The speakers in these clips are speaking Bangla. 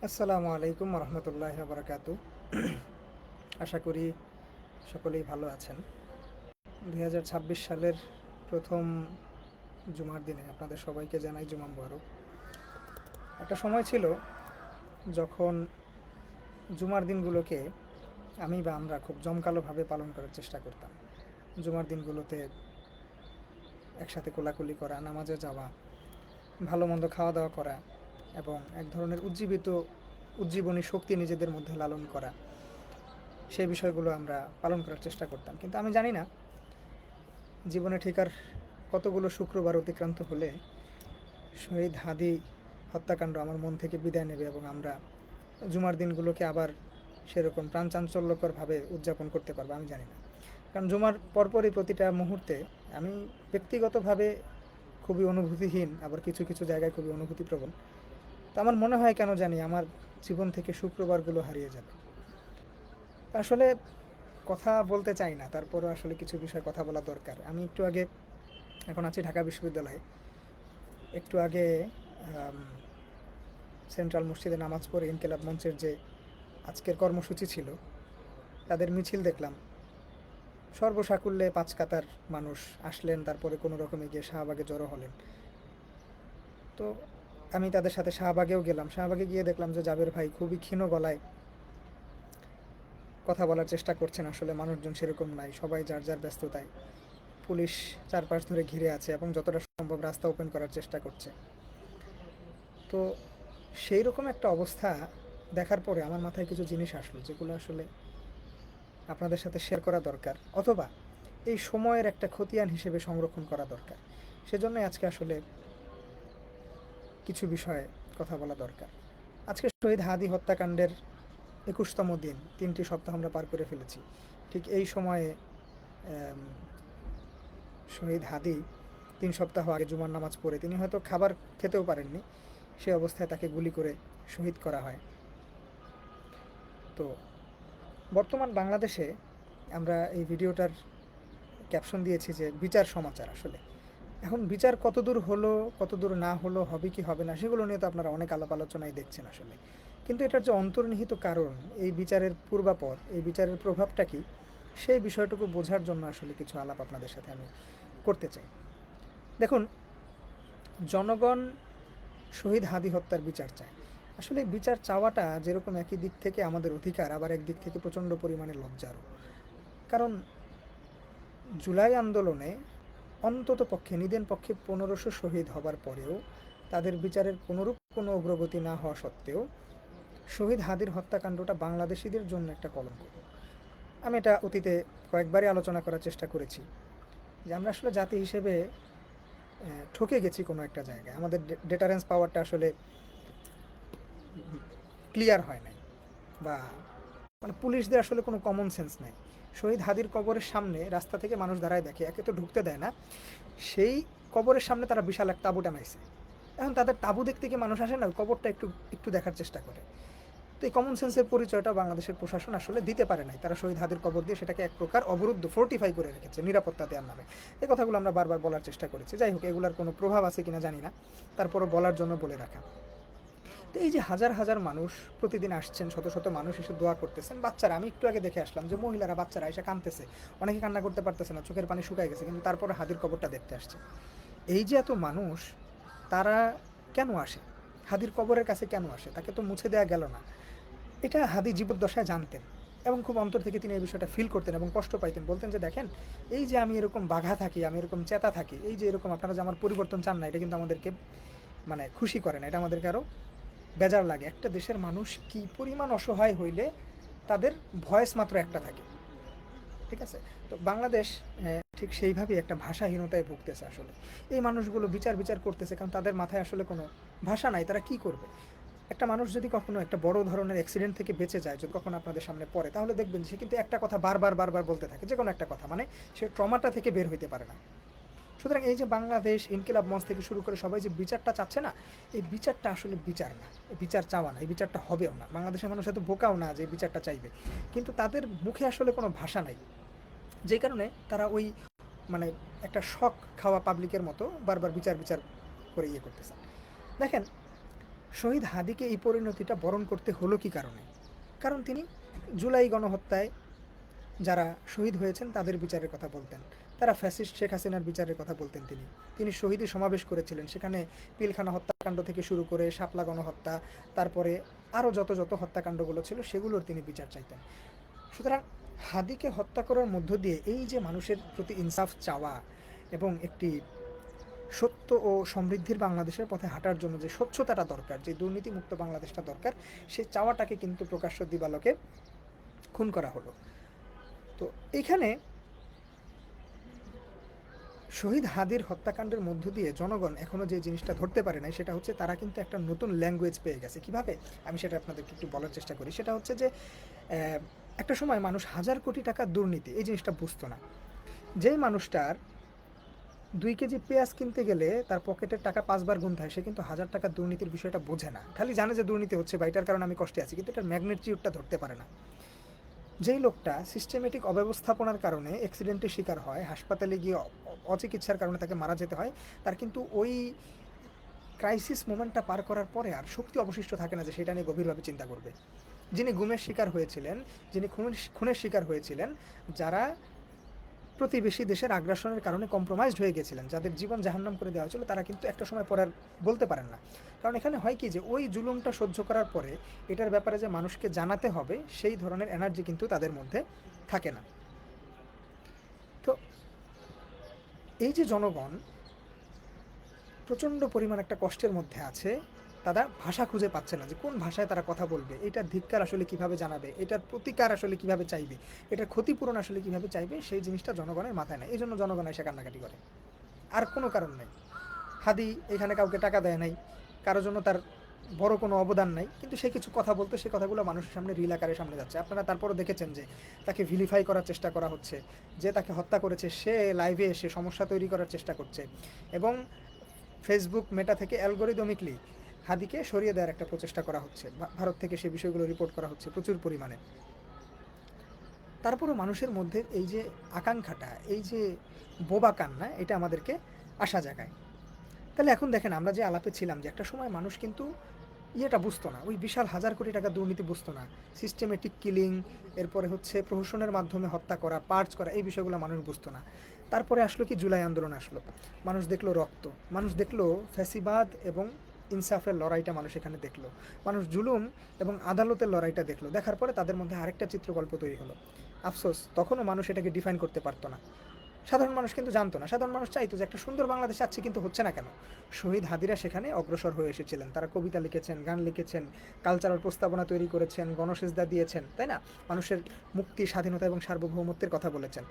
আসসালামু আলাইকুম রহমতুল্লাহ বারাকাতু। আশা করি সকলেই ভালো আছেন। 2026 সালের প্রথম জুমার দিনে আপনাদের সবাইকে জানাই জুমা মুবারক। একটা সময় ছিল যখন জুমার দিনগুলোকে আমরা খুব জমকালোভাবে পালন করার চেষ্টা করতাম। জুমার দিনগুলোতে একসাথে কোলাকুলি করা, নামাজে যাওয়া, ভালো মন্দ খাওয়া দাওয়া করা এবং এক ধরনের উজ্জীবনী শক্তি নিজেদের মধ্যে লালন করা, সেই বিষয়গুলো আমরা পালন করার চেষ্টা করতাম। কিন্তু আমি জানি না জীবনে ঠিক আর কতগুলো শুক্রবার অতিক্রান্ত হলে শহীদ হাদি হত্যাকাণ্ড আমার মন থেকে বিদায় নেবে এবং আমরা জুমার দিনগুলোকে আবার সেরকম প্রাণচাঞ্চল্যকরভাবে উদযাপন করতে পারবো, আমি জানি না। কারণ জুমার পরপরই প্রতিটা মুহূর্তে আমি ব্যক্তিগতভাবে খুবই অনুভূতিহীন, আবার কিছু কিছু জায়গায় খুবই অনুভূতিপ্রবণ। তো আমার মনে হয় কেন জানি আমার জীবন থেকে শুক্রবারগুলো হারিয়ে যাবে। আসলে কথা বলতে চাই না, তারপরও আসলে কিছু বিষয় কথা বলা দরকার। আমি একটু আগে, এখন আছি ঢাকা বিশ্ববিদ্যালয়ে, একটু আগে আম, সেন্ট্রাল মসজিদে নামাজ পড়ে ইনকিলাব মঞ্চের যে আজকের কর্মসূচি ছিল তাদের মিছিল দেখলাম। সর্বসাকুল্যে 5 কাতার মানুষ আসলেন, তারপরে কোনো রকমে গিয়ে শাহবাগে জড়ো হলেন। তো আমি তাদের সাথে শাহবাগেও গেলাম। শাহবাগে গিয়ে দেখলাম যে জাবের ভাই খুবই ক্ষীণ গলায় কথা বলার চেষ্টা করছেন। আসলে মানুষজন সেরকম নাই, সবাই যার যার ব্যস্ততায়। পুলিশ চারপাশ ধরে ঘিরে আছে এবং যতটা সম্ভব রাস্তা ওপেন করার চেষ্টা করছে। তো সেই রকম একটা অবস্থা দেখার পরে আমার মাথায় কিছু জিনিস আসলো যেগুলো আসলে আপনাদের সাথে শেয়ার করা দরকার, অথবা এই সময়ের একটা খতিয়ান হিসেবে সংরক্ষণ করা দরকার। সেজন্য আজকে আসলে কিছু বিষয়ে কথা বলা দরকার। আজকে শহীদ হাদি হত্যাকাণ্ডের 21তম দিন, 3টি সপ্তাহ আমরা পার করে ফেলেছি। ঠিক এই সময়ে শহীদ হাদি 3 সপ্তাহ আগে জুমার নামাজ পড়ে তিনি হয়তো খাবার খেতেও পারেননি, সে অবস্থায় তাকে গুলি করে শহীদ করা হয়। তো বর্তমান বাংলাদেশে আমরা এই ভিডিওটার ক্যাপশন দিয়েছি যে বিচার সমাচার। আসলে এখন বিচার কতদূর হলো, কতদূর না হলো, হবে কি হবে না, সেগুলো নিয়ে তো আপনারা অনেক আলাপ আলোচনায় দেখছেন আসলে। কিন্তু এটার যে অন্তর্নিহিত কারণ, এই বিচারের পূর্বাপর, এই বিচারের প্রভাবটা কি, সেই বিষয়টুকু বোঝার জন্য আসলে কিছু আলাপ আপনাদের সাথে আমি করতে চাই। দেখুন, জনগণ শহীদ হাদি হত্যার বিচার চায়। আসলে বিচার চাওয়াটা যেরকম একই দিক থেকে আমাদের অধিকার, আবার একদিক থেকে প্রচণ্ড পরিমাণে লজ্জারও। কারণ জুলাই আন্দোলনে অন্তত পক্ষে নিদেন পক্ষে 1500 শহীদ হবার পরেও তাদের বিচারের কোনোরূপ কোনো অগ্রগতি না হওয়া সত্ত্বেও শহীদ হাদির হত্যাকাণ্ডটা বাংলাদেশিদের জন্য একটা কলঙ্ক। আমি এটা অতীতে কয়েকবারই আলোচনা করার চেষ্টা করেছি যে আমরা আসলে জাতি হিসেবে ঠকে গেছি কোনো একটা জায়গায়। আমাদের ডেটারেন্স পাওয়ারটা আসলে ক্লিয়ার হয় নাই, বা মানে পুলিশদের আসলে কোনো কমন সেন্স নাই। শহীদ হাদির কবরের সামনে রাস্তা থেকে মানুষ দাঁড়ায় দেখে, একে তো ঢুকতে দেয় না, সেই কবরের সামনে তারা বিশাল এক তাঁবু টানাইছে। এখন তাদের তাঁবু দেখতে কি মানুষ আসে না, কবরটা একটু একটু দেখার চেষ্টা করে। তো এই কমন সেন্সের পরিচয়টা বাংলাদেশের প্রশাসন আসলে দিতে পারে নাই। তারা শহীদ হাদির কবর দিয়ে সেটাকে এক প্রকার অবরুদ্ধ, ফোর্টিফাই করে রেখেছে নিরাপত্তা দেওয়ার নামে। এই কথাগুলো আমরা বারবার বলার চেষ্টা করেছি। যাই হোক, এগুলার কোনো প্রভাব আছে কিনা জানি না, তারপরও বলার জন্য বলে রাখা। তো এই যে হাজার হাজার মানুষ প্রতিদিন আসছেন, শত শত মানুষ এসে দোয়া করতেছেন, বাচ্চারা, আমি একটু আগে দেখে আসলাম যে মহিলারা, বাচ্চারা এসে কাঁদতেছে, অনেকে কান্না করতে পারতেছে না, চোখের পানি শুকায় গেছে, কিন্তু তারপরে হাদির কবরটা দেখতে আসছে। এই যে এত মানুষ, তারা কেন আসে? হাদির কবরের কাছে কেন আসে? তাকে তো মুছে দেওয়া গেল না। এটা হাদি জীবদ্দশায় জানতেন এবং খুব অন্তর থেকে তিনি এই বিষয়টা ফিল করতেন এবং কষ্ট পাইতেন। বলতেন যে দেখেন, এই যে আমি এরকম বাঘা থাকি, আমি এরকম চেতা থাকি, এই যে এরকম আপনারা যে আমার পরিবর্তন চান না, এটা কিন্তু আমাদেরকে মানে খুশি করে না, এটা আমাদেরকে আরও বেজার লাগে। একটা দেশের মানুষ কি পরিমাণ অসহায় হইলে তাদের ভয়েস মাত্র একটা থাকে, ঠিক আছে? তো বাংলাদেশ ঠিক সেইভাবেই একটা ভাষাহীনতায় ভুগতেছে আসলে। এই মানুষগুলো বিচার বিচার করতেছে কারণ তাদের মাথায় আসলে কোনো ভাষা নাই, তারা কি করবে? একটা মানুষ যদি কখনো একটা বড় ধরনের অ্যাক্সিডেন্ট থেকে বেঁচে যায়, যদি কখনো আপনাদের সামনে পড়ে, তাহলে দেখবেন সে কিন্তু একটা কথা বারবার বারবার বলতে থাকে, যে কোনো একটা কথা, মানে সে ট্রমাটা থেকে বের হইতে পারে না। সুতরাং এই যে বাংলাদেশ ইনকিলাব মঞ্চ থেকে শুরু করে সবাই যে বিচারটা চাচ্ছে না, এই বিচারটা আসলে বিচার না, এই বিচার চাওয়া না, এই বিচারটা হবেও না। বাংলাদেশের মানুষ এত বোকাও না যে বিচারটা চাইবে, কিন্তু তাদের মুখে আসলে কোনো ভাষা নাই, যে কারণে তারা ওই মানে একটা শক খাওয়া পাবলিকের মতো বারবার বিচার বিচার করে ইয়ে করতেছে। দেখেন, শহীদ হাদিকে এই পরিণতিটা বরণ করতে হলো কি কারণে? কারণ তিনি জুলাই গণহত্যায় যারা শহীদ হয়েছেন তাদের বিচারের কথা বলতেন, তারা ফ্যাসিস্ট শেখ হাসিনার বিচারের কথা বলতেন। তিনি শহীদী সমাবেশ করেছিলেন, সেখানে পিলখানা হত্যাকাণ্ড থেকে শুরু করে শাপলা গণহত্যা, তারপরে আরও যত যত হত্যাকাণ্ডগুলো ছিল সেগুলোর তিনি বিচার চাইতেন। সুতরাং হাদিকে হত্যা করার মধ্য দিয়ে এই যে মানুষের প্রতি ইনসাফ চাওয়া এবং একটি সত্য ও সমৃদ্ধির বাংলাদেশের পথে হাঁটার জন্য যে স্বচ্ছতাটা দরকার, যে দুর্নীতিমুক্ত বাংলাদেশটা দরকার, সেই চাওয়াটাকে কিন্তু প্রকাশ্য দিবালোকে খুন করা হলো। তো এখানে শহীদ হাদির হত্যাকাণ্ডের মধ্য দিয়ে জনগণ এখনও যে জিনিসটা ধরতে পারে নাই, সেটা হচ্ছে তারা কিন্তু একটা নতুন ল্যাঙ্গুয়েজ পেয়ে গেছে। কিভাবে? আমি সেটা আপনাদেরকে একটু বলার চেষ্টা করি। সেটা হচ্ছে যে একটা সময় মানুষ 1000 কোটি টাকার দুর্নীতি এই জিনিসটা বুঝতো না। যেই মানুষটার 2 কেজি পেঁয়াজ কিনতে গেলে তার পকেটের টাকা 5 বার গুনতে হয়, সে কিন্তু 1000 টাকার দুর্নীতির বিষয়টা বোঝে না। খালি জানে যে দুর্নীতি হচ্ছে বা এটার কারণে আমি কষ্টে আছি, কিন্তু এটার ম্যাগনিটিউডটা ধরতে পারে না। যেই লোকটা সিস্টেমেটিক অব্যবস্থাপনার কারণে অ্যাক্সিডেন্টের শিকার হয়, হাসপাতালে গিয়ে অচিকিৎসার কারণে তাকে মারা যেতে হয়, তার কিন্তু ওই ক্রাইসিস মোমেন্টটা পার করার পরে আর শক্তি অবশিষ্ট থাকে না যে সেটা নিয়ে গভীরভাবে চিন্তা করবে। যিনি গুমের শিকার হয়েছিলেন, যিনি খুনের শিকার হয়েছিলেন, যারা প্রতিবেশী দেশের আগ্রাসনের কারণে কম্প্রোমাইজড হয়ে গেছিলেন, যাদের জীবন জাহান্নাম করে দেওয়া হয়েছিল, তারা কিন্তু একটা সময় পরে আর বলতে পারেন না। কারণ এখানে হয় কি যে ওই জুলুমটা সহ্য করার পরে এটার ব্যাপারে যে মানুষকে জানাতে হবে সেই ধরনের এনার্জি কিন্তু তাদের মধ্যে থাকে না। তো এই যে জনগণ প্রচণ্ড পরিমাণ একটা কষ্টের মধ্যে আছে, তারা ভাষা খুঁজে পাচ্ছে না যে কোন ভাষায় তারা কথা বলবে, এটার ধিক্কার আসলে কিভাবে জানাবে, এটার প্রতিকার আসলে কিভাবে চাইবে, এটার ক্ষতিপূরণ আসলে কিভাবে চাইবে, সেই জিনিসটা জনগণের মাথায় নেই। এই জন্য জনগণ এসে কান্নাকাটি করে, আর কোনো কারণ নেই। হাদি এখানে কাউকে টাকা দেয় নাই, কারোর জন্য তার বড় কোনো অবদান নাই, কিন্তু সে কিছু কথা বলতো, সেই কথাগুলো মানুষের সামনে রিল আকারে সামনে যাচ্ছে। আপনারা তারপরও দেখেছেন যে তাকে ভিলিফাই করার চেষ্টা করা হচ্ছে, যে তাকে হত্যা করেছে সে লাইভে এসে সমস্যা তৈরি করার চেষ্টা করছে, এবং ফেসবুক মেটা থেকে অ্যালগোরিদমিকলি হাদিকে সরিয়ে দেওয়ার একটা প্রচেষ্টা করা হচ্ছে। ভারত থেকে সেই বিষয়গুলো রিপোর্ট করা হচ্ছে প্রচুর পরিমাণে। তারপরও মানুষের মধ্যে এই যে আকাঙ্ক্ষাটা, এই যে বোবা কান্না, এটা আমাদেরকে আশা জাগায়। তাহলে এখন দেখেন, আমরা যে আলাপে ছিলাম যে একটা সময় মানুষ কিন্তু ইয়েটা বুঝতো না, ওই বিশাল 1000 কোটি টাকা দুর্নীতি বুঝতো না, সিস্টেমেটিক কিলিং, এরপরে হচ্ছে প্রহসনের মাধ্যমে হত্যা করা, পার্চ করা, এই বিষয়গুলো মানুষ বুঝতো না। তারপরে আসলো কি, জুলাই আন্দোলন আসলো, মানুষ দেখলো রক্ত, মানুষ দেখলো ফ্যাসিবাদ এবং ইনসাফের লড়াইটা মানুষ এখানে দেখলো, মানুষ জুলুম এবং আদালতের লড়াইটা দেখলো। দেখার পরে তাদের মধ্যে আরেকটা চিত্রকল্প তৈরি হলো। আফসোস, তখনও মানুষ এটাকে ডিফাইন করতে পারতো না। সাধারণ মানুষ কিন্তু জানতো না, সাধারণ মানুষ চাইতো যে একটা সুন্দর বাংলাদেশ আছে, কিন্তু হচ্ছে না কেন? শহীদ হাদিরা সেখানে অগ্রসর হয়ে এসেছিলেন, তারা কবিতা লিখেছেন, গান লিখেছেন, কালচারাল প্রস্তাবনা তৈরি করেছেন, গণসেজদা দিয়েছেন, তাই না? মানুষের মুক্তি, স্বাধীনতা এবং সার্বভৌমত্বের কথা বলেছেন।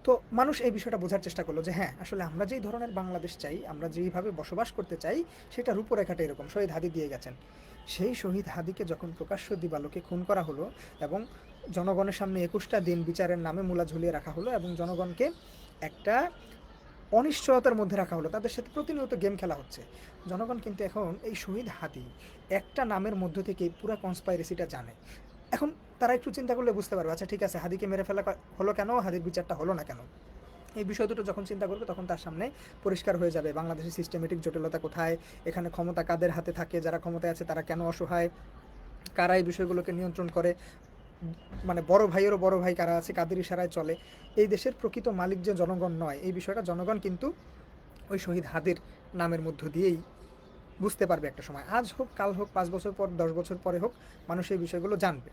তো মানুষ এই বিষয়টা বোঝার চেষ্টা করলো যে হ্যাঁ, আসলে আমরা যেই ধরনের বাংলাদেশ চাই, আমরা যেইভাবে বসবাস করতে চাই, সেটা রূপরেখাটা এরকম। শহীদ হাদি দিয়ে গেছেন। সেই শহীদ হাদিকে যখন প্রকাশ্য দিবালোকে খুন করা হলো এবং জনগণের সামনে 21টা দিন বিচারের নামে মূলা ঝুলিয়ে রাখা হলো এবং জনগণকে একটা অনিশ্চয়তার মধ্যে রাখা হলো, তাদের সাথে প্রতিনিয়ত গেম খেলা হচ্ছে, জনগণ কিন্তু এখন এই শহীদ হাদি একটা নামের মধ্য থেকে পুরো কনস্পাইরেসিটা জানে। এখন তারা একটু চিন্তা করলে বুঝতে পারবে, আচ্ছা ঠিক আছে, হাদিকে মেরে ফেলা হলো কেন, হাদির বিচারটা হলো না কেন? এই বিষয় দুটো যখন চিন্তা করবে, তখন তার সামনে পরিষ্কার হয়ে যাবে বাংলাদেশের সিস্টেমেটিক জটিলতা কোথায়, এখানে ক্ষমতা কাদের হাতে থাকে, যারা ক্ষমতায় আছে তারা কেন অসহায়, কারা এই বিষয়গুলোকে নিয়ন্ত্রণ করে, মানে বড় ভাইয়েরও বড় ভাই কারা আছে, কাদের ইশারায় চলে। এই দেশের প্রকৃত মালিক যে জনগণ নয়, এই বিষয়টা জনগণ কিন্তু ওই শহীদ হাদির নামের মধ্য দিয়েই বুঝতে পারবে একটা সময়। আজ হোক, কাল হোক, 5 বছর পর, 10 বছর পরে হোক, মানুষ এই বিষয়গুলো জানবে।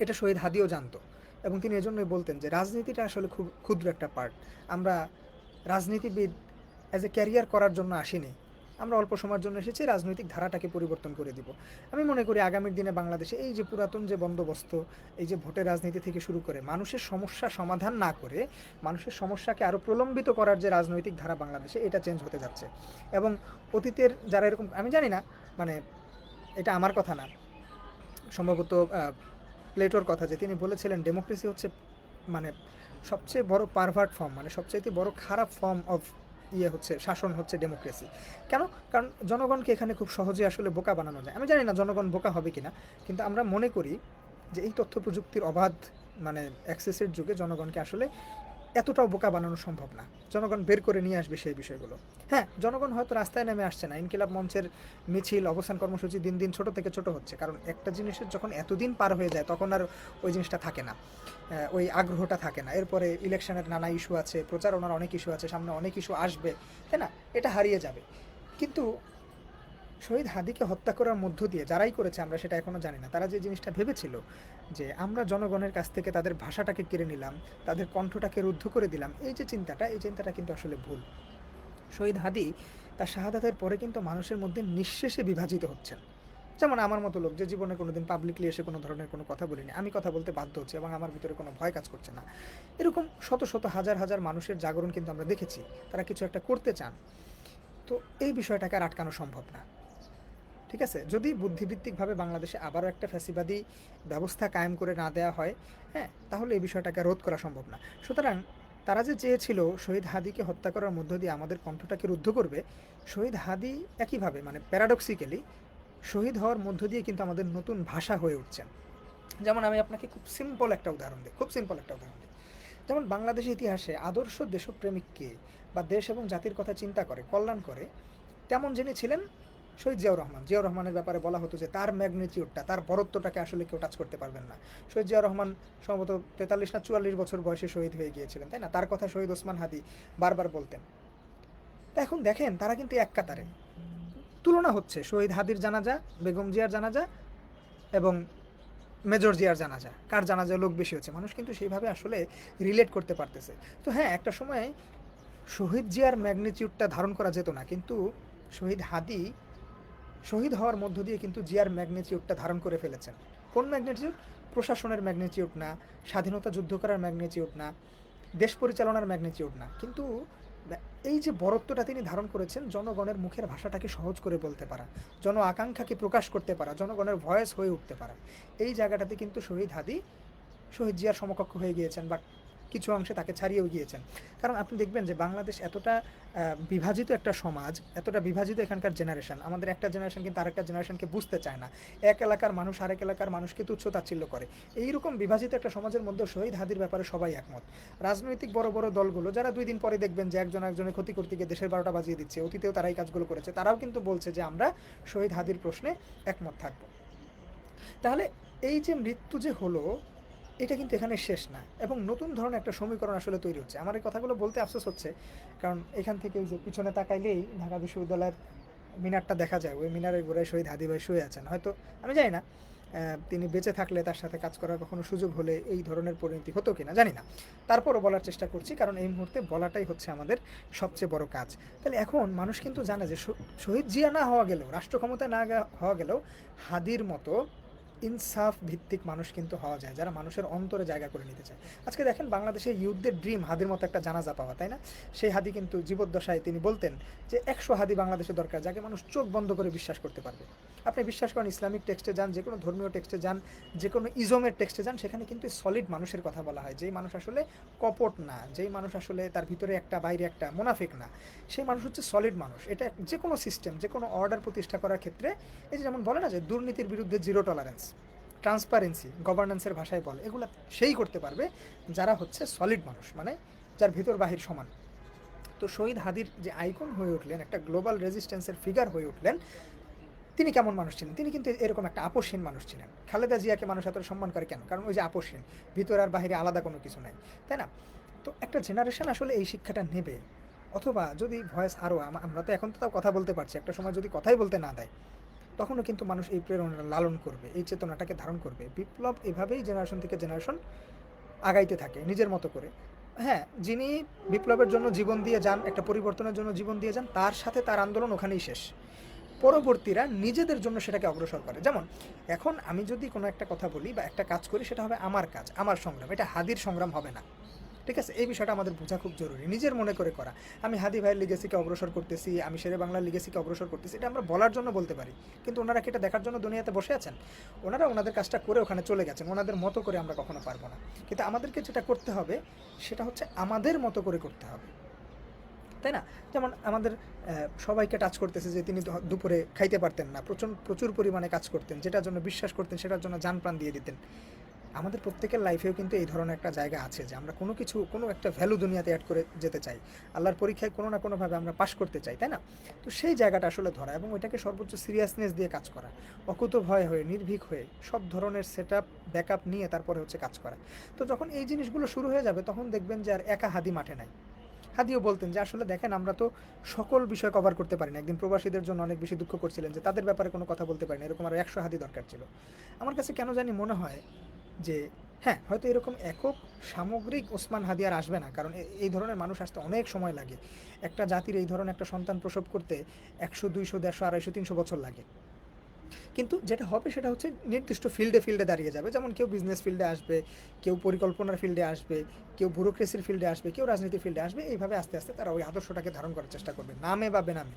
এটা শহীদ হাদিও জানতো, এবং তিনি এজন্যই বলতেন যে রাজনীতিটা আসলে খুব ক্ষুদ্র একটা পার্ট। আমরা রাজনীতিবিদ অ্যাজ এ ক্যারিয়ার করার জন্য আসিনি, আমরা অল্প সময়ের জন্য এসেছি রাজনৈতিক ধারাটাকে পরিবর্তন করে দিব। আমি মনে করি আগামীর দিনে বাংলাদেশে এই যে পুরাতন যে বন্দোবস্ত, এই যে ভোটের রাজনীতি থেকে শুরু করে মানুষের সমস্যা সমাধান না করে মানুষের সমস্যাকে আরও প্রলম্বিত করার যে রাজনৈতিক ধারা বাংলাদেশে, এটা চেঞ্জ হতে যাচ্ছে। এবং অতীতের যারা এরকম, আমি জানি না, মানে এটা আমার কথা না, সম্ভবত প্লেটোর কথা, যে তিনি বলেছিলেন ডেমোক্রেসি হচ্ছে মানে সবচেয়ে বড় পারভার্ট ফর্ম, মানে সবচেয়ে বড় খারাপ ফর্ম অফ হচ্ছে শাসন হচ্ছে ডেমোক্রেসি। কেন? কারণ জনগণকে এখানে খুব সহজে আসলে বোকা বানানো যায়। আমি জানি না জনগণ বোকা হবে কিনা, কিন্তু আমরা মনে করি যে এই তথ্য প্রযুক্তির অবাধ মানে অ্যাক্সেসের যুগে জনগণকে আসলে এতটাও বোকা বানানো সম্ভব না। জনগণ বের করে নিয়ে আসবে সেই বিষয়গুলো। হ্যাঁ, জনগণ হয়তো রাস্তায় নেমে আসছে না, ইনকিলাব মঞ্চের মিছিল, অবস্থান কর্মসূচি দিন দিন ছোট থেকে ছোট হচ্ছে, কারণ একটা জিনিসের যখন এতদিন পার হয়ে যায় তখন আর ওই জিনিসটা থাকে না, ওই আগ্রহটা থাকে না। এরপরে ইলেকশনের নানা ইস্যু আছে, প্রচারণার অনেক ইস্যু আছে, সামনে অনেক ইস্যু আসবে, তাই না? এটা হারিয়ে যাবে। কিন্তু শহীদ হাদিকে হত্যা করার মধ্য দিয়ে যারাই করেছে, আমরা সেটা এখনও জানি না, তারা যে জিনিসটা ভেবেছিল যে আমরা জনগণের কাছ থেকে তাদের ভাষাটাকে কেড়ে নিলাম, তাদের কণ্ঠটাকে রুদ্ধ করে দিলাম, এই যে চিন্তাটা, এই চিন্তাটা কিন্তু আসলে ভুল। শহীদ হাদি তার শাহাদাতের পরে কিন্তু মানুষের মধ্যে নিঃশেষে বিভাজিত হচ্ছেন। যেমন আমার মতো লোক, যে জীবনে কোনোদিন পাবলিকলি এসে কোনো ধরনের কোনো কথা বলিনি, আমি কথা বলতে বাধ্য হচ্ছি এবং আমার ভিতরে কোনো ভয় কাজ করছে না। এরকম শত শত হাজার হাজার মানুষের জাগরণ কিন্তু আমরা দেখেছি, তারা কিছু একটা করতে চান। তো এই বিষয়টাকে আর আটকানো সম্ভব না। ঠিক আছে, যদি বুদ্ধিভিত্তিকভাবে বাংলাদেশে আবারও একটা ফ্যাসিবাদী ব্যবস্থা কায়েম করে না দেওয়া হয়, হ্যাঁ, তাহলে এই বিষয়টাকে রোধ করা সম্ভব না। সুতরাং তারা যে চেয়েছিল শহীদ হাদিকে হত্যা করার মধ্য দিয়ে আমাদের কণ্ঠটাকে রুদ্ধ করবে, শহীদ হাদি একইভাবে মানে প্যারাডক্সিক্যালি শহীদ হওয়ার মধ্য দিয়ে কিন্তু আমাদের নতুন ভাষা হয়ে উঠছেন। যেমন আমি আপনাকে খুব সিম্পল একটা উদাহরণ দিই, খুব সিম্পল একটা উদাহরণ দিই। যেমন বাংলাদেশের ইতিহাসে আদর্শ দেশপ্রেমিককে বা দেশ এবং জাতির কথা চিন্তা করে, কল্যাণ করে, তেমন যিনি ছিলেন শহীদ জিয়াউর রহমান। জিয়াউর রহমানের ব্যাপারে বলা হতো যে তার ম্যাগনিটিউডটা, তার বরত্বটাকে আসলে কেউ টাচ করতে পারবেন না। শহীদ জিয়াউর রহমান সম্ভবত 43 না 44 বছর বয়সে শহীদ হয়ে গিয়েছিলেন, তাই না? তার কথা শহীদ ওসমান হাদি বারবার বলতেন। তা এখন দেখেন তারা কিন্তু এক কাতারে, তুলনা হচ্ছে শহীদ হাদির জানাজা, বেগম জিয়ার জানাজা এবং মেজর জিয়ার জানাজা, কার জানাজা লোক বেশি হচ্ছে, মানুষ কিন্তু সেইভাবে আসলে রিলেট করতে পারতেছে। তো হ্যাঁ, একটা সময় শহীদ জিয়ার ম্যাগনিটিউডটা ধারণ করা যেত না, কিন্তু শহীদ হাদি শহীদ হওয়ার মধ্য দিয়ে কিন্তু জিয়ার ম্যাগনিটিউডটা ধারণ করে ফেলেছেন। কোন ম্যাগনিটিউড? প্রশাসনের ম্যাগনিটিউড না, স্বাধীনতা যুদ্ধ করার ম্যাগনিটিউড না, দেশ পরিচালনার ম্যাগনিটিউড না, কিন্তু এই যে বরত্বটা তিনি ধারণ করেছেন, জনগণের মুখের ভাষাটাকে সহজ করে বলতে পারা, জন আকাঙ্ক্ষাকে প্রকাশ করতে পারা, জনগণের ভয়েস হয়ে উঠতে পারা, এই জায়গাটাতে কিন্তু শহীদ হাদি শহীদ জিয়ার সমকক্ষ হয়ে গিয়েছেন বা কিছু অংশে তাকে ছাড়িয়েও গিয়েছেন। কারণ আপনি দেখবেন যে বাংলাদেশ এতটা বিভাজিত একটা সমাজ, এতটা বিভাজিত এখানকার জেনারেশন, আমাদের একটা জেনারেশন কিন্তু আরেকটা জেনারেশনকে বুঝতে চায় না, এক এলাকার মানুষ আরেক এলাকার মানুষকে তুচ্ছ তাচ্ছিল্য করে। এইরকম বিভাজিত একটা সমাজের মধ্যে শহীদ হাদির ব্যাপারে সবাই একমত। রাজনৈতিক বড় বড় দলগুলো, যারা 2 দিন পরে দেখবেন যে একজন একজনের ক্ষতি করতে গিয়ে দেশের 12টা বাজিয়ে দিচ্ছে, অতীতেও তারা এই কাজগুলো করেছে, তারাও কিন্তু বলছে যে আমরা শহীদ হাদির প্রশ্নে একমত থাকব। তাহলে এই যে মৃত্যু যে হলো, এটা কিন্তু এখানে শেষ না, এবং নতুন ধরনের একটা সমীকরণ আসলে তৈরি হচ্ছে। আমার এই কথাগুলো বলতে আফসোস হচ্ছে, কারণ এখান থেকে যে পিছনে তাকাইলেই ঢাকা বিশ্ববিদ্যালয়ের মিনারটা দেখা যায়, ওই মিনারের গোড়ায় শহীদ হাদি ভাই শুয়ে আছেন। হয়তো আমি জানি না তিনি বেঁচে থাকলে তার সাথে কাজ করার কখনো সুযোগ হলে এই ধরনের পরিণতি হতো কিনা, জানি না। তারপরও বলার চেষ্টা করছি, কারণ এই মুহূর্তে বলাটাই হচ্ছে আমাদের সবচেয়ে বড় কাজ। তাহলে এখন মানুষ কিন্তু জানে যে শহীদ জিয়া না হওয়া গেলেও, রাষ্ট্র ক্ষমতায় না হওয়া গেলেও, হাদির মতো ইনসাফ ভিত্তিক মানুষ কিন্তু হওয়া যায়, যারা মানুষের অন্তরে জায়গা করে নিতে চায়। আজকে দেখেন বাংলাদেশের ইউথদের ড্রিম হাদির মতো একটা জানাজা পাওয়া, তাই না? সেই হাদি কিন্তু জীবদ্দশায় তিনি বলতেন যে 100 হাদি বাংলাদেশে দরকার, যাকে মানুষ চোখ বন্ধ করে বিশ্বাস করতে পারবে। আপনি বিশ্বাস করেন, ইসলামিক টেক্সটে যান, যে কোনো ধর্মীয় টেক্সটে যান, যে কোনো ইজমের টেক্সটে যান, সেখানে কিন্তু সলিড মানুষের কথা বলা হয়, যেই মানুষ আসলে কপট না, যেই মানুষ আসলে তার ভিতরে একটা বাইরে একটা, মুনাফিক না, সেই মানুষ হচ্ছে সলিড মানুষ। এটা যে কোনো সিস্টেম, যে কোনো অর্ডার প্রতিষ্ঠা করার ক্ষেত্রে, এই যে যেমন বলে না যে দুর্নীতির বিরুদ্ধে জিরো টলারেন্স, ট্রান্সপারেন্সি, গভর্নেন্সের ভাষায় বলে, এগুলো সেই করতে পারবে যারা হচ্ছে সলিড মানুষ, মানে যার ভিতর বাহির সমান। তো শহীদ হাদির যে আইকন হয়ে উঠলেন, একটা গ্লোবাল রেজিস্ট্যান্সের ফিগার হয়ে উঠলেন, তিনি কেমন মানুষ ছিলেন? তিনি কিন্তু এরকম একটা আপোষহীন মানুষ ছিলেন। খালেদা জিয়াকে মানুষ এত সম্মান করে কেন? কারণ ওই যে আপোষহীন, ভিতর আর বাহিরে আলাদা কোনো কিছু নাই, তাই না? তো একটা জেনারেশন আসলে এই শিক্ষাটা নেবে, অথবা যদি ভয়েস আরও, আমরা তো এখন তো তাও কথা বলতে পারছি, একটা সময় যদি কথাই বলতে না দেয়, তখনও কিন্তু মানুষ এই প্রেরণা লালন করবে, এই চেতনাটাকে ধারণ করবে। বিপ্লব এভাবেই জেনারেশন থেকে জেনারেশন আগাইতে থাকে নিজের মতো করে। হ্যাঁ, যিনি বিপ্লবের জন্য জীবন দিয়ে যান, একটা পরিবর্তনের জন্য জীবন দিয়ে যান, তার সাথে তার আন্দোলন ওখানেই শেষ। পরবর্তীরা নিজেদের জন্য সেটাকে অগ্রসর করে। যেমন এখন আমি যদি কোনো একটা কথা বলি বা একটা কাজ করি, সেটা হবে আমার কাজ, আমার সংগ্রাম, এটা হাদির সংগ্রাম হবে না। ঠিক আছে, এই বিষয়টা আমাদের বোঝা খুব জরুরি, নিজের মনে করে করা। আমি হাদি ভাইয়ের লিগেসিকে অগ্রসর করতেছি, আমি শেরে বাংলার লিগেসিকে অগ্রসর করতেছি, এটা আমরা বলার জন্য বলতে পারি, কিন্তু ওনারা কি এটা দেখার জন্য দুনিয়াতে বসে আছেন? ওনারা ওনাদের কাজটা করে ওখানে চলে গেছেন, ওনাদের মতো করে আমরা কখনো পারবো না। কিন্তু আমাদেরকে যেটা করতে হবে, সেটা হচ্ছে আমাদের মতো করে করতে হবে, তাই না? যেমন আমাদের সবাইকে টাচ করতেছে যে তিনি দুপুরে খাইতে পারতেন না, প্রচুর পরিমাণে কাজ করতেন, যেটার জন্য বিশ্বাস করতেন, সেটার জন্য জান প্রাণ দিয়ে দিতেন। আমাদের প্রত্যেকের লাইফেও কিন্তু এই ধরনের একটা জায়গা আছে যে আমরা কোনো কিছু, কোনো একটা ভ্যালু দুনিয়াতে অ্যাড করে যেতে চাই। আল্লাহর পরীক্ষায় কোনো না কোনোভাবে আমরা পাস করতে চাই, তাই না? তো সেই জায়গাটা আসলে ধরা এবং ওইটাকে সর্বোচ্চ সিরিয়াসনেস দিয়ে কাজ করা। অকুতোভয় হয়ে, নির্ভীক হয়ে, সব ধরনের সেটআপ, ব্যাকআপ নিয়ে তারপরে হচ্ছে কাজ করা। তো যখন এই জিনিসগুলো শুরু হয়ে যাবে তখন দেখবেন যে আর একা হাদি মাঠে নাই। হাদিও বলতেন যে আসলে দেখেন আমরা তো সকল বিষয় কভার করতে পারি না। একদিন প্রবাসীদের জন্য অনেক বেশি দুঃখ করছিলেন যে তাদের ব্যাপারে কোনো কথা বলতে পারি না, এরকম আরও 100 হাদি দরকার ছিল। আমার কাছে কেন জানি মনে হয় যে হ্যাঁ, হয়তো এরকম একক সামগ্রিক ওসমান হাদি আর আসবে না, কারণ এই ধরনের মানুষ আসতে অনেক সময় লাগে। একটা জাতির এই ধরনের একটা সন্তান প্রসব করতে 100, 200, 150, 250, 300 বছর লাগে। কিন্তু যেটা হবে সেটা হচ্ছে নির্দিষ্ট ফিল্ডে দাঁড়িয়ে যাবে। যেমন কেউ বিজনেস ফিল্ডে আসবে, কেউ পরিকল্পনার ফিল্ডে আসবে, কেউ ব্যুরোক্রেসির ফিল্ডে আসবে, কেউ রাজনীতির ফিল্ডে আসবে। এইভাবে আস্তে আস্তে তারা ওই আদর্শটাকে ধারণ করার চেষ্টা করবে, নামে বা বেনামে।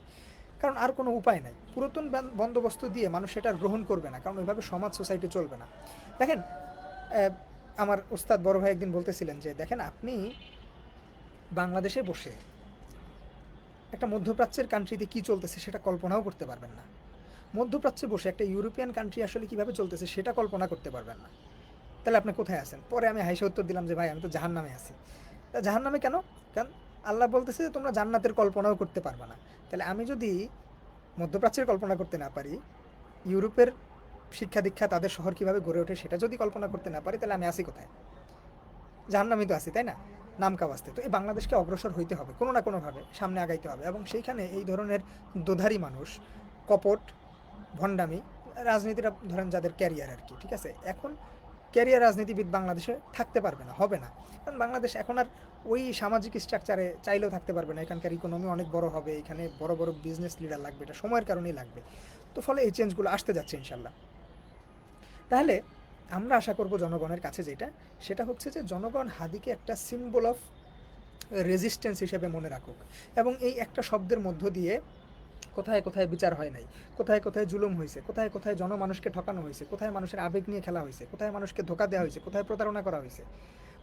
কারণ আর কোনো উপায় নাই, পুরাতন বন্দোবস্ত দিয়ে মানুষ সেটা গ্রহণ করবে না, কারণ ওইভাবে সমাজ সোসাইটি চলবে না। দেখেন, আমার ওস্তাদ বড় ভাই একদিন বলতেছিলেন যে দেখেন আপনি বাংলাদেশে বসে একটা মধ্যপ্রাচ্যের কান্ট্রিতে কি চলতেছে সেটা কল্পনাও করতে পারবেন না। মধ্যপ্রাচ্যে বসে একটা ইউরোপিয়ান কান্ট্রি আসলে কিভাবে চলতেছে সেটা কল্পনা করতে পারবেন না। তাহলে আপনি কোথায় আছেন? পরে আমি হাইসে উত্তর দিলাম যে ভাই আমি তো জাহান্নামে আছি। তা জাহান্নামে কেন? কারণ আল্লাহ বলতেছে যে তোমরা জান্নাতের কল্পনাও করতে পারবে না। তাহলে আমি যদি মধ্যপ্রাচ্যের কল্পনা করতে না পারি, ইউরোপের শিক্ষা দীক্ষা, তাদের শহর কিভাবে গড়ে ওঠে সেটা যদি কল্পনা করতে না পারি, তাহলে আমি আছি কোথায়? জাহান্নামে তো আছি, তাই না? নাম কাওয়াস্তে। তো এই বাংলাদেশকে অগ্রসর হইতে হবে, কোনো না কোনোভাবে সামনে আগাইতে হবে, এবং সেইখানে এই ধরনের দোধারি মানুষ, কপট, ভণ্ডামি, রাজনীতিটা ধরেন যাদের ক্যারিয়ার আর কি, ঠিক আছে? এখন ক্যারিয়ার রাজনীতিবিদ বাংলাদেশে থাকতে পারবে না, হবে না। কারণ বাংলাদেশ এখন আর ওই সামাজিক স্ট্রাকচারে চাইলেও থাকতে পারবে না। এখানকার ইকোনমি অনেক বড় হবে, এখানে বড় বড় বিজনেস লিডার লাগবে, এটা সময়ের কারণেই লাগবে। তো ফলে এই চেঞ্জগুলো আসতে যাচ্ছে ইনশাল্লাহ। তাহলে আমরা আশা করব জনগণের কাছে যেটা, সেটা হচ্ছে যে জনগণ হাদিকে একটা সিম্বল অফ রেজিস্ট্যান্স হিসেবে মনে রাখুক, এবং এই একটা শব্দের মধ্য দিয়ে কোথায় কোথায় বিচার হয় নাই, কোথায় কোথায় জুলুম হয়েছে, কোথায় কোথায় জনমানুষকে ঠকানো হয়েছে, কোথায় মানুষের আবেগ নিয়ে খেলা হয়েছে, কোথায় মানুষকে ধোকা দেওয়া হয়েছে, কোথায় প্রতারণা করা হয়েছে,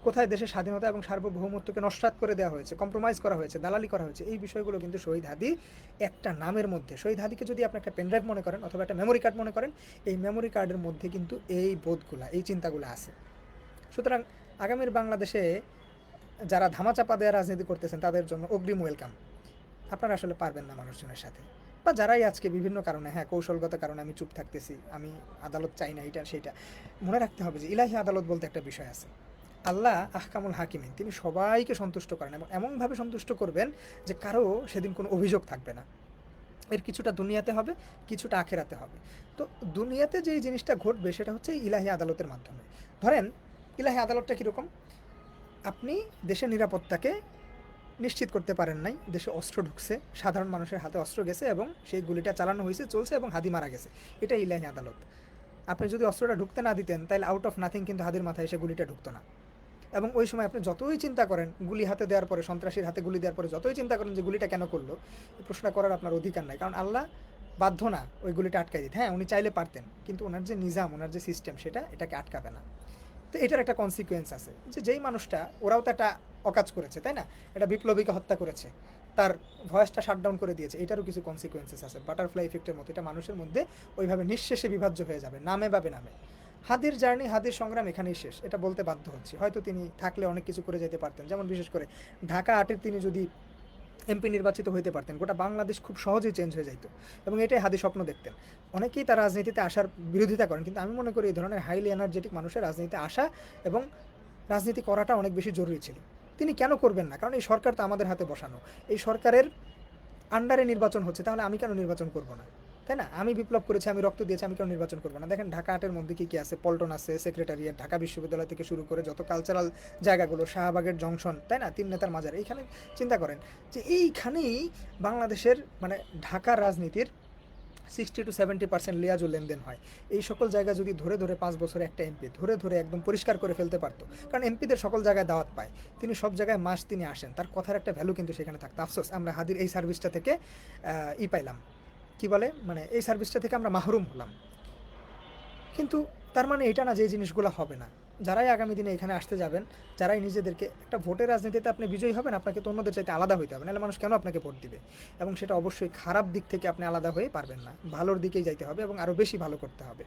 কোথায় দেশের স্বাধীনতা এবং সার্বভৌমত্বকে নস্যাৎ করে দেওয়া হয়েছে, কম্প্রোমাইজ করা হয়েছে, দালালি করা হয়েছে। এই বিষয়গুলো কিন্তু শহীদ হাদি একটা নামের মধ্যে। শহীদ হাদিকে যদি আপনি একটা পেনড্রাইভ মনে করেন অথবা একটা মেমোরি কার্ড মনে করেন, এই মেমোরি কার্ডের মধ্যে কিন্তু এই বোধগুলা, এই চিন্তাগুলো আছে। সুতরাং আগামীর বাংলাদেশে যারা ধামাচাপা দেওয়া রাজনীতি করতেছেন তাদের জন্য অগ্রিম ওয়েলকাম। আপনারা আসলে পারবেন না মানুষজনের সাথে, বা যারাই আজকে বিভিন্ন কারণে, হ্যাঁ কৌশলগত কারণে আমি চুপ থাকতেছি, আমি আদালত চাই না, এটা সেইটা, মনে রাখতে হবে যে ইলাহি আদালত বলতে একটা বিষয় আছে। আল্লাহ আহকামুল হাকিমিন, তিনি সবাইকে সন্তুষ্ট করেন এবং এমনভাবে সন্তুষ্ট করবেন যে কারো সেদিন কোনো অভিযোগ থাকবে না। এর কিছুটা দুনিয়াতে হবে, কিছুটা আখেরাতে হবে। তো দুনিয়াতে যেই জিনিসটা ঘটবে সেটা হচ্ছে ইলাহি আদালতের মাধ্যমে। ধরেন ইলাহি আদালতটা কীরকম? আপনি দেশের নিরাপত্তাকে নিশ্চিত করতে পারেন নাই, দেশে অস্ত্র ঢুকছে, সাধারণ মানুষের হাতে অস্ত্র গেছে এবং সেই গুলিটা চালানো হয়েছে, চলছে, এবং হাদি মারা গেছে। এটা ইলাহি আদালত। আপনি যদি অস্ত্রটা ঢুকতে না দিতেন তাহলে আউট অফ নাথিং কিন্তু হাদির মাথায় এসে গুলিটা ঢুকতো না। এবং ওই সময় আপনি যতই চিন্তা করেন, গুলি হাতে দেওয়ার পরে, সন্ত্রাসীর হাতে গুলি দেওয়ার পরে যতই চিন্তা করেন যে গুলিটা কেন করলো, এই প্রশ্নটা করার আপনার অধিকার নাই, কারণ আল্লাহ বাধ্য না ওই গুলিটা আটকাই দিতে। হ্যাঁ, উনি চাইলে পারতেন, কিন্তু ওনার যে নিজাম, ওনার যে সিস্টেম, সেটা এটাকে আটকাবে না। তো এটার একটা কনসিকুয়েন্স আছে যে যেই মানুষটা, ওরাও তো একটা অকাজ করেছে, তাই না? এটা বিপ্লবীকে হত্যা করেছে, তার ভয়েসটা শাটডাউন করে দিয়েছে, এটারও কিছু কনসিকুয়েন্সেস আছে। বাটারফ্লাই ইফেক্টের মতো এটা মানুষের মধ্যে ওইভাবে নিঃশেষে বিভাজ্য হয়ে যাবে, নামে বা বেনামে। হাদির জার্নি, হাদির সংগ্রাম এখানেই শেষ, এটা বলতে বাধ্য হচ্ছি। হয়তো তিনি থাকলে অনেক কিছু করে যেতে পারতেন, যেমন বিশেষ করে ঢাকা 8-এর তিনি যদি এমপি নির্বাচিত হইতে পারতেন, গোটা বাংলাদেশ খুব সহজেই চেঞ্জ হয়ে যাইত, এবং এটাই হাদি স্বপ্ন দেখতেন। অনেকেই তার রাজনীতিতে আসার বিরোধিতা করেন, কিন্তু আমি মনে করি এই ধরনের হাইলি এনার্জেটিক মানুষের রাজনীতিতে আসা এবং রাজনীতি করাটা অনেক বেশি জরুরি ছিল। তিনি কেন করবেন না? কারণ এই সরকার তো আমাদের হাতে বসানো, এই সরকারের আন্ডারে নির্বাচন হচ্ছে, তাহলে আমি কেন নির্বাচন করব না? তাই না? আমি বিপ্লব করেছি, আমি রক্ত দিয়েছি, আমি কেন নির্বাচন করবো না? দেখেন ঢাকা 8-এর মধ্যে কী কী আছে, পল্টন আছে, সেক্রেটারিয়েট, ঢাকা বিশ্ববিদ্যালয় থেকে শুরু করে যত কালচারাল জায়গাগুলো, শাহবাগের জংশন, তাই না, তিন নেতার মাজার, এইখানে চিন্তা করেন যে এইখানেই বাংলাদেশের মানে ঢাকার রাজনীতির 60-70% লিয়াজু লেনদেন হয়। এই সকল জায়গা যদি ধরে ধরে 5 বছরে একটা এমপি ধরে ধরে একদম পরিষ্কার করে ফেলতে পারতো, কারণ এমপিদের সকল জায়গায় দাওয়াত পায়, তিনি সব জায়গায় মাস তিনি আসেন, তার কথার একটা ভ্যালু কিন্তু সেখানে থাকতো। আফসোস আমরা হাদির এই সার্ভিসটা থেকে পাইলাম, কি বলে, মানে এই সার্ভিসটা থেকে আমরা মাহরুম হলাম। কিন্তু তার মানে এটা না যে এই জিনিসগুলো হবে না। যারাই আগামী দিনে এখানে আসতে যাবেন, যারাই নিজেদেরকে একটা ভোটের রাজনীতিতে আপনি বিজয়ী হবেন, আপনাকে তো অন্যদের চাইতে আলাদা হইতে হবে, নাহলে মানুষ কেন আপনাকে ভোট দিবে? এবং সেটা অবশ্যই খারাপ দিক থেকে আপনি আলাদা হয়ে পারবেন না, ভালোর দিকেই যাইতে হবে এবং আরও বেশি ভালো করতে হবে।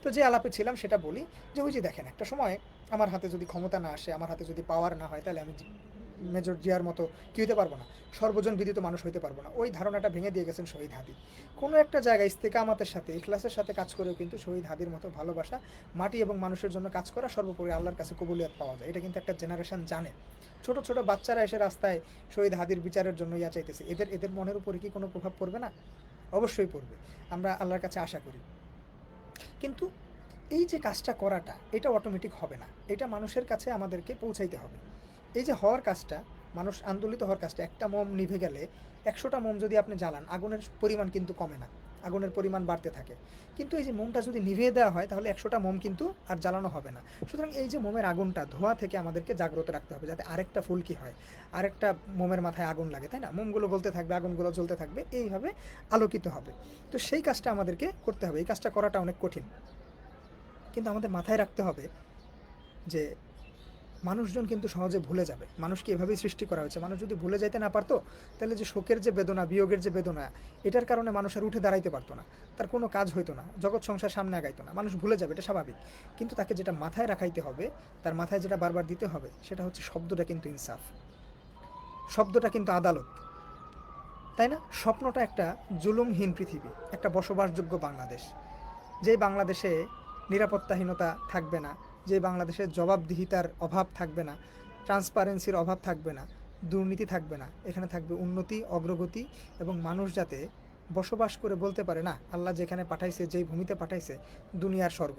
তো যে আলাপে ছিলাম সেটা বলি যে ওই যে দেখেন, একটা সময় আমার হাতে যদি ক্ষমতা না আসে, আমার হাতে যদি পাওয়ার না হয়, তাহলে আমি মেজর জিয়ার মতো কী হতে পারবো না, সর্বজন বিদিত মানুষ হইতে পারবো না। ওই ধারণাটা ভেঙে দিয়ে গেছেন শহীদ হাদি। কোনো একটা জায়গায় ইস্তেকামতের সাথে ইখলাসের সাথে কাজ করেও কিন্তু শহীদ হাদির মতো ভালোবাসা, মাটি এবং মানুষের জন্য কাজ করা, সর্বোপরি আল্লাহর কাছে কবুলিয়ত পাওয়া যায়। এটা কিন্তু একটা জেনারেশন জানে। ছোট ছোট বাচ্চারা এসে রাস্তায় শহীদ হাদির বিচারের জন্য ইয়া চাইতেছে, এদের এদের মনের উপরে কি কোনো প্রভাব পড়বে না? অবশ্যই পড়বে, আমরা আল্লাহর কাছে আশা করি। কিন্তু এই যে কাজটা করাটা, এটা অটোমেটিক হবে না, এটা মানুষের কাছে আমাদেরকে পৌঁছাইতে হবে। এই যে হওয়ার কাজটা, মানুষ আন্দোলিত হওয়ার কাজটা, একটা মোম নিভে গেলে 100টা মোম যদি আপনি জ্বালান, আগুনের পরিমাণ কিন্তু কমে না, আগুনের পরিমাণ বাড়তে থাকে। কিন্তু এই যে মোমটা যদি নিভিয়ে দেওয়া হয়, তাহলে 100টা মোম কিন্তু আর জ্বালানো হবে না। সুতরাং এই যে মোমের আগুনটা, ধোঁয়া থেকে আমাদেরকে জাগ্রত রাখতে হবে, যাতে আরেকটা ফুলকি হয়, আরেকটা মোমের মাথায় আগুন লাগে, তাই না? মোমগুলো জ্বলতে থাকবে, আগুনগুলো জ্বলতে থাকবে, এইভাবে আলোকিত হবে। তো সেই কাজটা আমাদেরকে করতে হবে। এই কাজটা করাটা অনেক কঠিন, কিন্তু আমাদের মাথায় রাখতে হবে যে মানুষজন কিন্তু সহজে ভুলে যাবে। মানুষকে এভাবেই সৃষ্টি করা হয়েছে। মানুষ যদি ভুলে যাইতে না পারতো, তাহলে যে শোকের যে বেদনা, বিয়োগের যে বেদনা, এটার কারণে মানুষ আর উঠে দাঁড়াইতে পারতো না, তার কোনো কাজ হইতো না, জগৎ সংসার সামনে আগাইতো না। মানুষ ভুলে যাবে, এটা স্বাভাবিক। কিন্তু তাকে যেটা মাথায় রাখাইতে হবে, তার মাথায় যেটা বারবার দিতে হবে, সেটা হচ্ছে শব্দটা কিন্তু ইনসাফ, শব্দটা কিন্তু আদালত, তাই না? স্বপ্নটা একটা জুলুমহীন পৃথিবী, একটা বসবাসযোগ্য বাংলাদেশ, যেই বাংলাদেশে নিরাপত্তাহীনতা থাকবে না, যে বাংলাদেশের জবাবদিহিতার অভাব থাকবে না, ট্রান্সপারেন্সির অভাব থাকবে না, দুর্নীতি থাকবে না। এখানে থাকবে উন্নতি, অগ্রগতি, এবং মানুষ যাতে বসবাস করে বলতে পারে, না, আল্লাহ যেখানে পাঠাইছে, যেই ভূমিতে পাঠাইছে, দুনিয়ার স্বর্গ,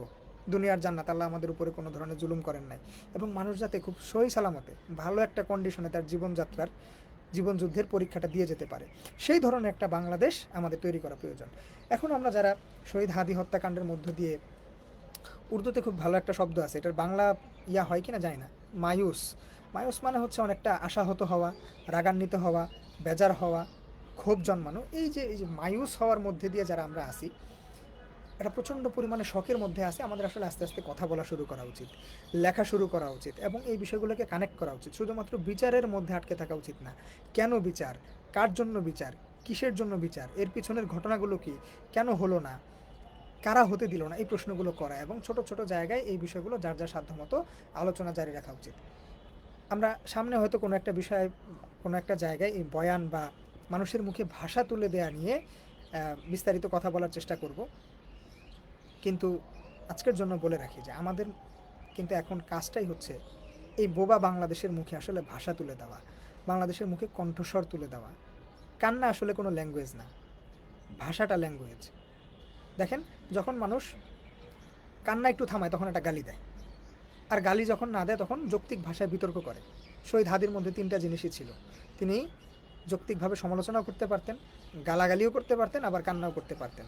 দুনিয়ার জান্নাত, আল্লাহ আমাদের উপরে কোনো ধরনের জুলুম করেন নাই। এবং মানুষ যাতে খুব সহি সালামতে ভালো একটা কন্ডিশনে তার জীবনযাত্রার, জীবনযুদ্ধের পরীক্ষাটা দিয়ে যেতে পারে, সেই ধরনের একটা বাংলাদেশ আমাদের তৈরি করা প্রয়োজন। এখন আমরা যারা শহীদ হাদি হত্যাকাণ্ডের মধ্য দিয়ে, উর্দুতে খুব ভালো একটা শব্দ আছে, এটার বাংলা ইয়া হয় কি না জানি না, মায়ুস। মায়ুস মানে হচ্ছে অনেকটা আশাহত হওয়া, রাগান্বিত হওয়া, বেজার হওয়া, ক্ষোভ জন্মানো। এই যে মায়ুস হওয়ার মধ্যে দিয়ে যারা আমরা আসি, এটা প্রচণ্ড পরিমাণে শখের মধ্যে আছে। আমাদের আসলে আস্তে আস্তে কথা বলা শুরু করা উচিত, লেখা শুরু করা উচিত, এবং এই বিষয়গুলোকে কানেক্ট করা উচিত। শুধুমাত্র বিচারের মধ্যে আটকে থাকা উচিত না। কেন বিচার, কার জন্য বিচার, কিসের জন্য বিচার, এর পিছনের ঘটনাগুলো কি, কেন হলো না, কারা হতে দিল না, এই প্রশ্নগুলো করা, এবং ছোট ছোট জায়গায় এই বিষয়গুলো যার যার সাধ্যমতো আলোচনা জারি রাখা উচিত। আমরা সামনে হয়তো কোনো একটা বিষয়ে, কোনো একটা জায়গায় এই বয়ান বা মানুষের মুখে ভাষা তুলে দেয়া নিয়ে বিস্তারিত কথা বলার চেষ্টা করব। কিন্তু আজকের জন্য বলে রাখি যে আমাদের কিন্তু এখন কাজটাই হচ্ছে এই বোবা বাংলাদেশের মুখে আসলে ভাষা তুলে দেওয়া, বাংলাদেশের মুখে কণ্ঠস্বর তুলে দেওয়া। কান্না আসলে কোনো ল্যাঙ্গুয়েজ না, ভাষাটা ল্যাঙ্গুয়েজ। দেখেন, যখন মানুষ কান্না একটু থামায়, তখন একটা গালি দেয়, আর গালি যখন না দেয়, তখন যৌক্তিক ভাষায় বিতর্ক করে। শহীদ হাদির মধ্যে তিনটা জিনিসই ছিল। তিনি যৌক্তিকভাবে সমালোচনাও করতে পারতেন, গালাগালিও করতে পারতেন, আবার কান্নাও করতে পারতেন।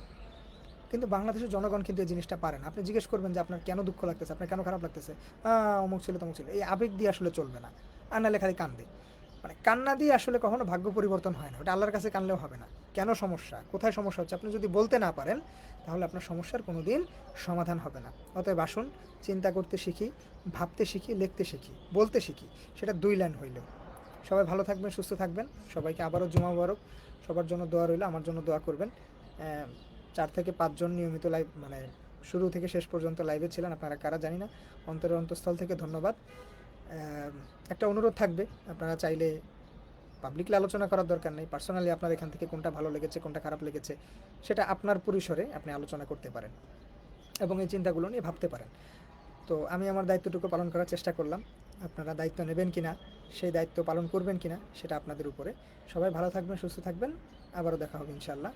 কিন্তু বাংলাদেশের জনগণ কিন্তু এই জিনিসটা পারে না। আপনি জিজ্ঞেস করবেন যে আপনার কেন দুঃখ লাগতেছে, আপনার কেন খারাপ লাগতেছে, অমুক ছিল তমুক ছিল, এই আবেগ দিয়ে আসলে চলবে না। আর নাহলে খালি কান্দে, মানে কান্না দিয়ে আসলে কখনো ভাগ্য পরিবর্তন হয় না। ওটা আল্লাহর কাছে কানলেও হবে না। কেন সমস্যা, কোথায় সমস্যা হচ্ছে, আপনি যদি বলতে না পারেন, তাহলে আপনার সমস্যার কোনো দিন সমাধান হবে না। অতএব আসুন, চিন্তা করতে শিখি, ভাবতে শিখি, লিখতে শিখি, বলতে শিখি, সেটা 2 লাইন হইলেও। সবাই ভালো থাকবেন, সুস্থ থাকবেন। সবাইকে আবারও জুমা মুবারক। সবার জন্য দোয়া রইল, আমার জন্য দোয়া করবেন। 4 থেকে 5 জন নিয়মিত লাইভ, মানে শুরু থেকে শেষ পর্যন্ত লাইভে ছিলেন, আপনারা কারা জানি না, অন্তরের অন্তঃস্থল থেকে ধন্যবাদ। একটা অনুরোধ থাকবে, আপনারা চাইলে পাবলিকলি আলোচনা করার দরকার নেই, পার্সোনালি আপনার এখান থেকে কোনটা ভালো লেগেছে, কোনটা খারাপ লেগেছে, সেটা আপনার পরিসরে আপনি আলোচনা করতে পারেন এবং এই চিন্তাগুলো নিয়ে ভাবতে পারেন। তো আমি আমার দায়িত্বটুকু পালন করার চেষ্টা করলাম। আপনারা দায়িত্ব নেবেন কিনা, সেই দায়িত্ব পালন করবেন কিনা, সেটা আপনাদের উপরে। সবাই ভালো থাকবেন, সুস্থ থাকবেন। আবারও দেখা হবে ইনশাআল্লাহ।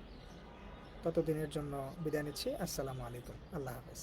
ততদিনের জন্য বিদায় নিচ্ছি। আসসালামু আলাইকুম। আল্লাহ হাফেজ।